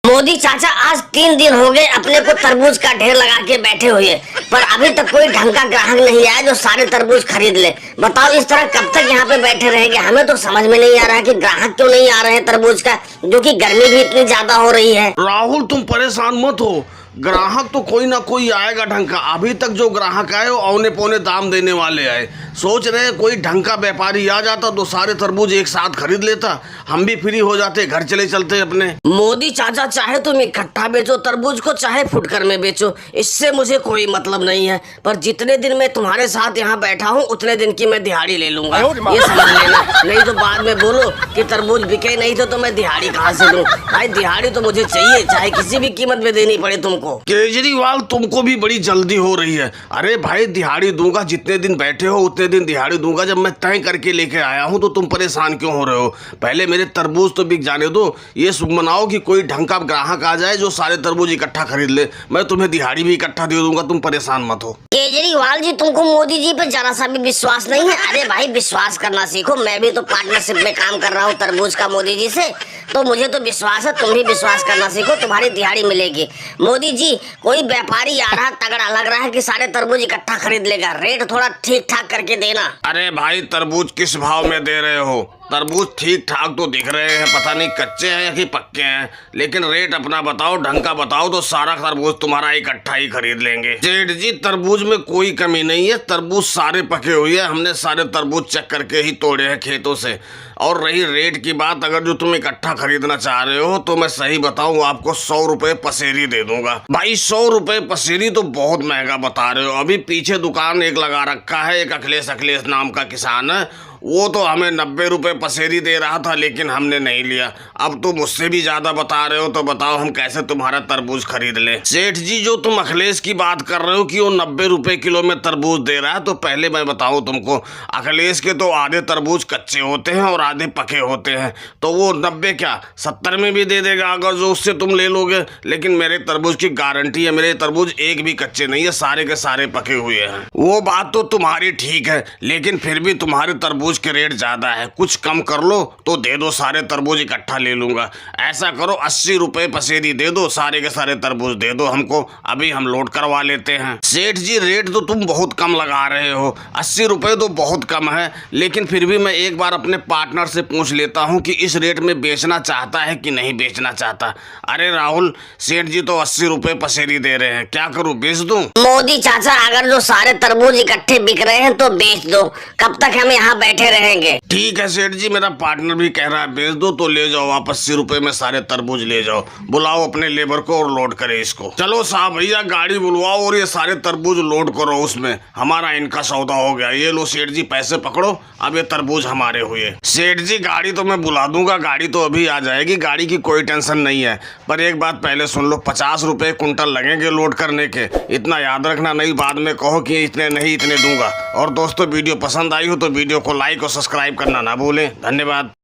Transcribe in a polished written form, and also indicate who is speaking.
Speaker 1: मोदी चाचा आज 3 दिन हो गए अपने को तरबूज का ढेर लगा के बैठे हुए, पर अभी तक कोई ढंग का ग्राहक नहीं आया जो सारे तरबूज खरीद ले। बताओ इस तरह कब तक यहाँ पे बैठे रहेंगे? हमें तो समझ में नहीं आ रहा है कि ग्राहक क्यों नहीं आ रहे हैं तरबूज का, जो कि गर्मी भी इतनी ज्यादा हो रही है।
Speaker 2: राहुल तुम परेशान मत हो, ग्राहक तो कोई ना कोई आएगा ढंग का। अभी तक जो ग्राहक आए वो औने पौने दाम देने वाले आए। सोच रहे कोई ढंग का व्यापारी आ जाता तो सारे तरबूज एक साथ खरीद लेता, हम भी फ्री हो जाते, घर चले चलते अपने।
Speaker 1: मोदी चाचा चाहे तुम इकट्ठा बेचो तरबूज को, चाहे फुटकर में बेचो, इससे मुझे कोई मतलब नहीं है। पर जितने दिन मैं तुम्हारे साथ यहाँ बैठा हूँ उतने दिन की मैं दिहाड़ी ले लूंगा, ये समझ लेना। नहीं तो बाद में बोलो कि तरबूज बिके नहीं तो मैं दिहाड़ी कहाँ से लूँ? भाई दिहाड़ी तो मुझे चाहिए, चाहे किसी भी कीमत में देनी पड़े तुमको।
Speaker 2: केजरीवाल तुमको भी बड़ी जल्दी हो रही है। अरे भाई दिहाड़ी दूंगा, जितने दिन बैठे हो उतने दिन दिहाड़ी दूंगा। जब मैं तय करके लेके आया हूँ तो तुम परेशान क्यों हो रहे हो? पहले मेरे तरबूज तो बिक जाने दो। ये शुभ मनाओ कि कोई ढंग का ग्राहक आ जाए जो सारे तरबूज इकट्ठा खरीद ले, मैं तुम्हें दिहाड़ी भी इकट्ठा दे दूंगा। तुम परेशान मत हो।
Speaker 1: केजरीवाल जी तुमको मोदी जी पे जरा सा भी विश्वास नहीं है? अरे भाई विश्वास करना सीखो, मैं भी तो पार्टनरशिप में काम कर रहा हूँ तरबूज का मोदी जी से, तो मुझे तो विश्वास है। तुम भी विश्वास करना सीखो, तुम्हारी दिहाड़ी मिलेगी। मोदी जी कोई व्यापारी आ रहा तगड़ा लग रहा है कि सारे तरबूज इकट्ठा खरीद लेगा, रेट थोड़ा ठीक ठाक करके देना।
Speaker 2: अरे भाई तरबूज किस भाव में दे रहे हो? तरबूज ठीक ठाक तो दिख रहे हैं, पता नहीं कच्चे हैं या कि पक्के हैं, लेकिन रेट अपना बताओ, ढंग का बताओ तो सारा तरबूज तुम्हारा इकट्ठा ही खरीद लेंगे। सेठ जी तरबूज में कोई कमी नहीं है, तरबूज सारे पके हुए हैं, हमने सारे तरबूज चेक करके ही तोड़े हैं खेतों से। और रही रेट की बात, अगर जो तुम इकट्ठा खरीदना चाह रहे हो तो मैं सही बताऊं आपको 100 रुपए पसेरी दे दूंगा। भाई 100 रुपए पसेरी तो बहुत महंगा बता रहे हो। अभी पीछे दुकान एक लगा रखा है, एक अखिलेश नाम का किसान है, वो तो हमें 90 रुपए पसेरी दे रहा था, लेकिन हमने नहीं लिया। अब तो मुझसे भी ज्यादा बता रहे हो, तो बताओ हम कैसे तुम्हारा तरबूज खरीद ले? सेठ जी जो तुम अखिलेश की बात कर रहे हो कि वो 90 रुपए किलो में तरबूज दे रहा है, तो पहले मैं बताऊं तुमको, अखिलेश के तो आधे तरबूज कच्चे होते हैं और आधे पके होते हैं, तो वो 90 क्या 70 में भी दे देगा अगर जो उससे तुम ले लोगे। लेकिन मेरे तरबूज की गारंटी है, मेरे तरबूज एक भी कच्चे नहीं है, सारे के सारे पके हुए हैं। वो बात तो तुम्हारी ठीक है, लेकिन फिर भी तुम्हारे तरबूज के रेट ज्यादा है, कुछ कम कर लो तो दे दो, सारे तरबूज इकट्ठा ले लूंगा। ऐसा करो 80 रुपए पसेरी दे दो, सारे के सारे तरबूज दे दो हमको, अभी हम लोड करवा लेते हैं। सेठ जी रेट तो तुम बहुत कम लगा रहे हो, 80 रुपए तो बहुत कम है, लेकिन फिर भी मैं एक बार अपने पार्टनर से पूछ लेता हूँ कि इस रेट में बेचना चाहता है कि नहीं बेचना चाहता। अरे राहुल, सेठ जी तो 80 रुपए पसेरी दे रहे हैं, क्या करूँ, बेच दूं?
Speaker 1: मोदी चाचा अगर जो सारे तरबूज इकट्ठे बिक रहे हैं तो बेच दो, कब तक हम यहाँ बैठे रहेंगे?
Speaker 2: ठीक है सेठ जी, मेरा पार्टनर भी कह रहा है बेच दो, तो ले जाओ आप 80 रुपए में सारे तरबूज ले जाओ। बुलाओ अपने लेबर को और लोड करे इसको। चलो साहब भैया गाड़ी बुलवाओ और ये सारे तरबूज लोड करो उसमें, हमारा इनका सौदा हो गया। ये लो सेठ जी पैसे पकड़ो, अब ये तरबूज हमारे हुए। सेठ जी गाड़ी तो मैं बुला दूंगा, गाड़ी तो अभी आ जाएगी, गाड़ी की कोई टेंशन नहीं है। पर एक बात पहले सुन लो, 50 रुपए कुंटल लगेंगे लोड करने के, इतना याद रखना, नहीं बाद में कहो कि इतने नहीं इतने दूंगा। और दोस्तों वीडियो पसंद आई हो तो वीडियो को लाइक और सब्सक्राइब करना ना भूलें। धन्यवाद।